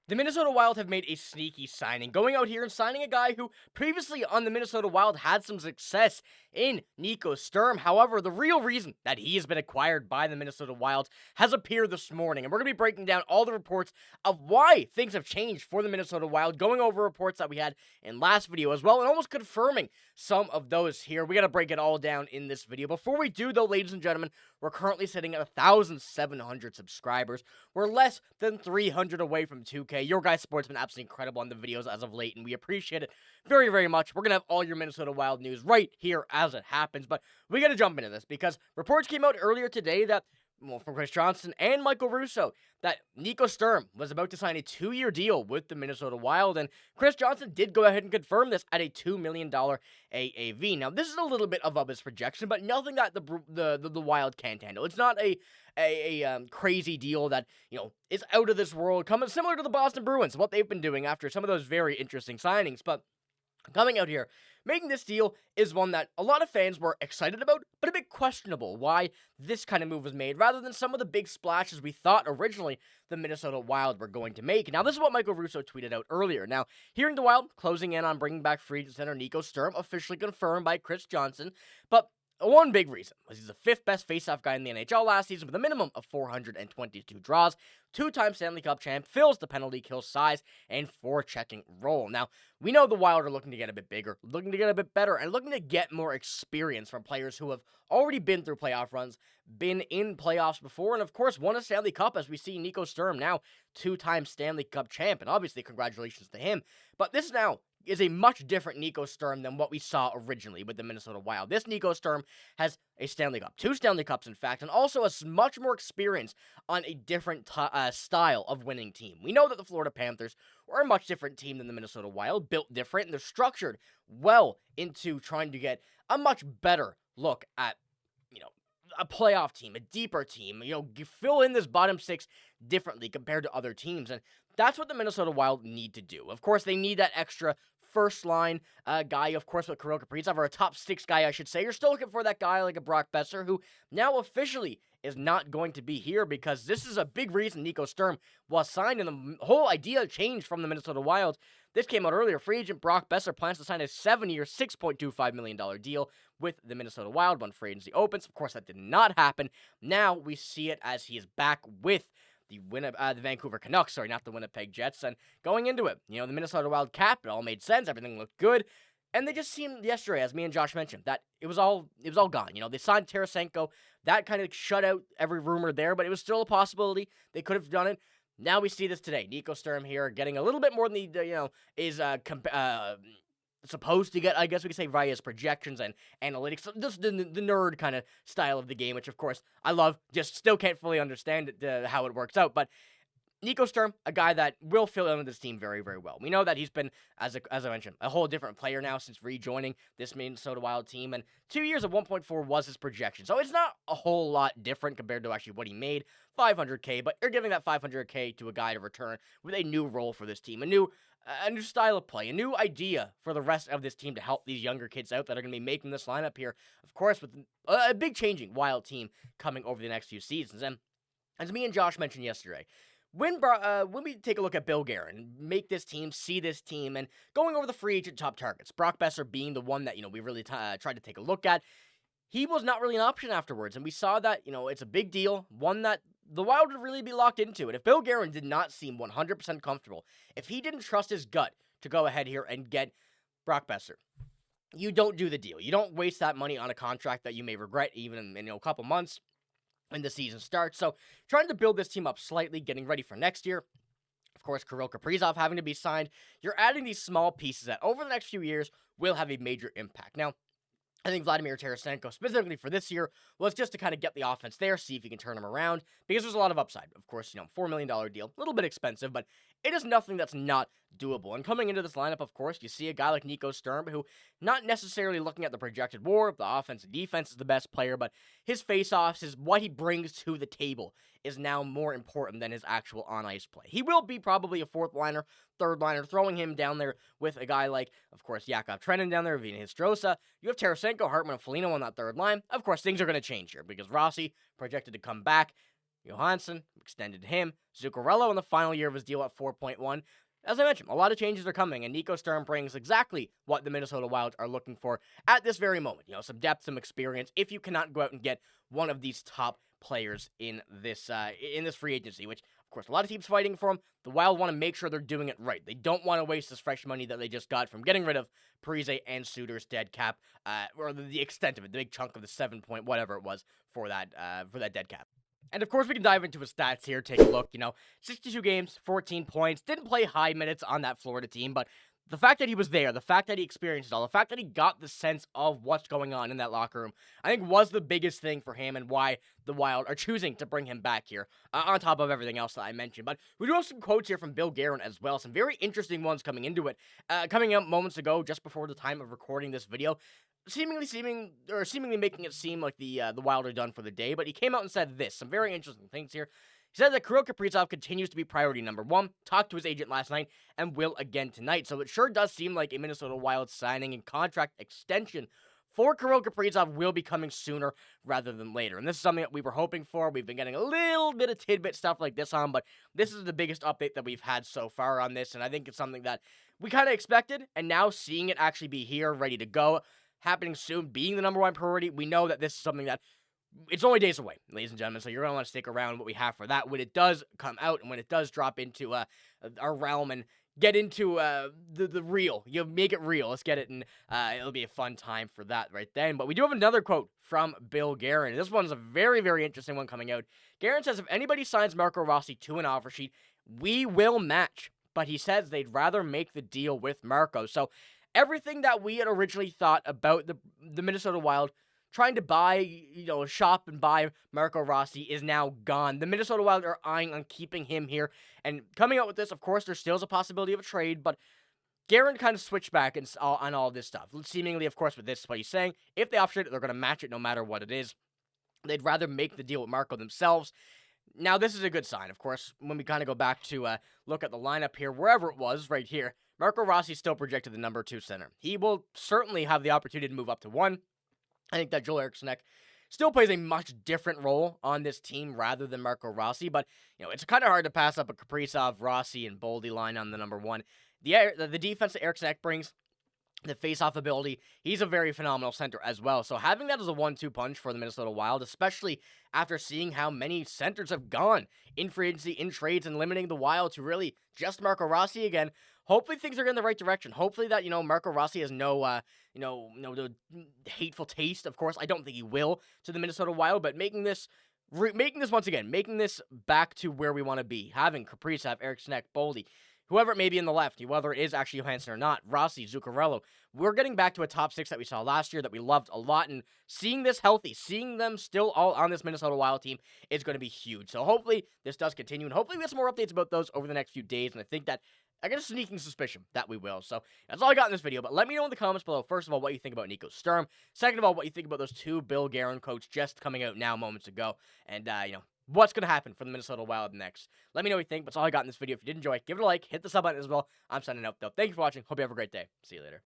The Minnesota Wild have made a sneaky signing, going out here and signing a guy who previously on the Minnesota Wild had some success in Nico Sturm. However, the real reason that he has been acquired by the Minnesota Wild has appeared this morning, and we're going to be breaking down all the reports of why things have changed for the Minnesota Wild, going over reports that we had in last video as well, and almost confirming some of those here. We got to break it all down in this video. Before we do, though, ladies and gentlemen, we're currently sitting at 1,700 subscribers. We're less than 300 away from 2K. Your guys' support's been absolutely incredible on the videos as of late, and we appreciate it very, very much. We're going to have all your Minnesota Wild news right here as it happens, but we got to jump into this because reports came out earlier today that, well, from Chris Johnson and Michael Russo, that Nico Sturm was about to sign a 2-year deal with the Minnesota Wild, and Chris Johnson did go ahead and confirm this at a $2 million AAV. Now, this is a little bit above his projection, but nothing that the Wild can't handle. It's not a crazy deal that, is out of this world, coming similar to the Boston Bruins, what they've been doing after some of those very interesting signings, but coming out here, making this deal is one that a lot of fans were excited about, but a bit questionable why this kind of move was made, rather than some of the big splashes we thought originally the Minnesota Wild were going to make. Now, this is what Michael Russo tweeted out earlier. Now, hearing the Wild closing in on bringing back free agent center Nico Sturm, officially confirmed by Chris Johnson, but one big reason was he's the 5th best faceoff guy in the NHL last season with a minimum of 422 draws, 2-time Stanley Cup champ, fills the penalty kill size and forechecking role. Now, we know the Wild are looking to get a bit bigger, looking to get a bit better, and looking to get more experience from players who have already been through playoff runs, been in playoffs before, and of course won a Stanley Cup, as we see Nico Sturm now 2-time Stanley Cup champ, and obviously congratulations to him. But this now is a much different Nico Sturm than what we saw originally with the Minnesota Wild. This Nico Sturm has a Stanley Cup, 2 Stanley Cups in fact, and also has much more experience on a different style of winning team. We know that the Florida Panthers were a much different team than the Minnesota Wild, built different, and they're structured well into trying to get a much better look at, a playoff team, a deeper team, fill in this bottom 6 differently compared to other teams, and that's what the Minnesota Wild need to do. Of course, they need that extra first-line guy, of course, with Kirill Kaprizov, or a top 6 guy, I should say. You're still looking for that guy like a Brock Boeser, who now officially is not going to be here, because this is a big reason Nico Sturm was signed, and the whole idea changed from the Minnesota Wild. This came out earlier. Free agent Brock Boeser plans to sign a 7-year, $6.25 million deal with the Minnesota Wild when free agency opens. Of course, that did not happen. Now we see it as he is back with the Vancouver Canucks, sorry, not the Winnipeg Jets, and going into it, the Minnesota Wild cap, it all made sense, everything looked good, and they just seemed yesterday, as me and Josh mentioned, that it was all gone. They signed Tarasenko, that kind of shut out every rumor there, but it was still a possibility. They could have done it. Now we see this today. Nico Sturm here getting a little bit more than he, is supposed to get, I guess we could say, via his projections and analytics. So just the nerd kind of style of the game, which of course I love. Just still can't fully understand how it works out, but Nico Sturm, a guy that will fill in with this team very, very well. We know that he's been, as I mentioned, a whole different player now since rejoining this Minnesota Wild team, and 2 years of 1.4 was his projection. So it's not a whole lot different compared to actually what he made, $500K, but you're giving that $500K to a guy to return with a new role for this team, a new style of play, a new idea for the rest of this team to help these younger kids out that are going to be making this lineup here, of course, with a big changing Wild team coming over the next few seasons. And as me and Josh mentioned yesterday, when we take a look at Bill Guerin, make this team, see this team, and going over the free agent top targets, Brock Boeser being the one that, we really tried to take a look at, he was not really an option afterwards, and we saw that, it's a big deal, one that the Wild would really be locked into. And if Bill Guerin did not seem 100% comfortable, if he didn't trust his gut to go ahead here and get Brock Boeser, you don't do the deal. You don't waste that money on a contract that you may regret even in a couple months when the season starts. So trying to build this team up slightly, getting ready for next year. Of course, Kirill Kaprizov having to be signed. You're adding these small pieces that over the next few years will have a major impact. Now, I think Vladimir Tarasenko, specifically for this year, was just to kind of get the offense there, see if he can turn him around, because there's a lot of upside. Of course, $4 million deal, a little bit expensive, but it is nothing that's not doable. And coming into this lineup, of course, you see a guy like Nico Sturm, who, not necessarily looking at the projected WAR, the offense and defense is the best player, but his face-offs, what he brings to the table is now more important than his actual on-ice play. He will be probably a 4th liner, 3rd liner, throwing him down there with a guy like, of course, Yakov Trenin down there, Vina Histrosa. You have Tarasenko, Hartman, and Foligno on that 3rd line. Of course, things are going to change here because Rossi projected to come back. Johansson, extended him. Zuccarello in the final year of his deal at 4.1. As I mentioned, a lot of changes are coming, and Nico Sturm brings exactly what the Minnesota Wild are looking for at this very moment. Some depth, some experience, if you cannot go out and get one of these top players in this free agency, which, of course, a lot of teams fighting for him. The Wild want to make sure they're doing it right. They don't want to waste this fresh money that they just got from getting rid of Parise and Suter's dead cap, or the extent of it, the big chunk of the 7 point whatever it was for that dead cap. And of course, we can dive into his stats here, take a look. 62 games, 14 points. Didn't play high minutes on that Florida team, but the fact that he was there, the fact that he experienced it all, the fact that he got the sense of what's going on in that locker room, I think was the biggest thing for him and why the Wild are choosing to bring him back here, on top of everything else that I mentioned. But we do have some quotes here from Bill Guerin as well, some very interesting ones coming into it, coming up moments ago, just before the time of recording this video. Seemingly making it seem like the Wild are done for the day, but he came out and said this, some very interesting things here. He said that Kirill Kaprizov continues to be priority number one, talked to his agent last night, and will again tonight. So it sure does seem like a Minnesota Wild signing and contract extension for Kirill Kaprizov will be coming sooner rather than later. And this is something that we were hoping for. We've been getting a little bit of tidbit stuff like this on, but this is the biggest update that we've had so far on this, and I think it's something that we kind of expected, and now seeing it actually be here, ready to go, happening soon, being the number one priority, we know that this is something that it's only days away, ladies and gentlemen, so you're going to want to stick around what we have for that when it does come out and when it does drop into our realm and get into the real. You make it real. Let's get it, and it'll be a fun time for that right then. But we do have another quote from Bill Guerin. This one's a very, very interesting one coming out. Guerin says, if anybody signs Marco Rossi to an offer sheet, we will match. But he says they'd rather make the deal with Marco. So everything that we had originally thought about the Minnesota Wild trying to buy, shop and buy Marco Rossi is now gone. The Minnesota Wild are eyeing on keeping him here. And coming out with this, of course, there still is a possibility of a trade, but Guerin kind of switched back on all this stuff. Seemingly, of course, with this, what he's saying, if they offer it, they're going to match it no matter what it is. They'd rather make the deal with Marco themselves. Now, this is a good sign, of course, when we kind of go back to look at the lineup here, wherever it was, right here. Marco Rossi still projected the number 2 center. He will certainly have the opportunity to move up to 1. I think that Joel Eriksson Ek still plays a much different role on this team rather than Marco Rossi, but it's kind of hard to pass up a Kaprizov, Rossi, and Boldy line on the number 1. The defense that Eriksson Ek brings, the face-off ability, he's a very phenomenal center as well. So having that as a 1-2 punch for the Minnesota Wild, especially after seeing how many centers have gone in free agency, in trades, and limiting the Wild to really just Marco Rossi again, hopefully things are going in the right direction. Hopefully that, Marco Rossi has no hateful taste. Of course, I don't think he will to the Minnesota Wild, but making this back to where we want to be, having Kaprizov, Eriksson Ek, Boldy, whoever it may be in the left, whether it is actually Johansson or not, Rossi, Zuccarello, we're getting back to a top 6 that we saw last year that we loved a lot, and seeing this healthy, seeing them still all on this Minnesota Wild team is going to be huge. So hopefully this does continue, and hopefully we get some more updates about those over the next few days, and I think that I got a sneaking suspicion that we will. So that's all I got in this video, but let me know in the comments below, first of all, what you think about Nico Sturm, second of all, what you think about those 2 Bill Guerin quotes just coming out now moments ago, and, what's going to happen for the Minnesota Wild next. Let me know what you think. That's all I got in this video. If you did enjoy, give it a like, hit the sub button as well. I'm signing out, though. Thank you for watching. Hope you have a great day. See you later.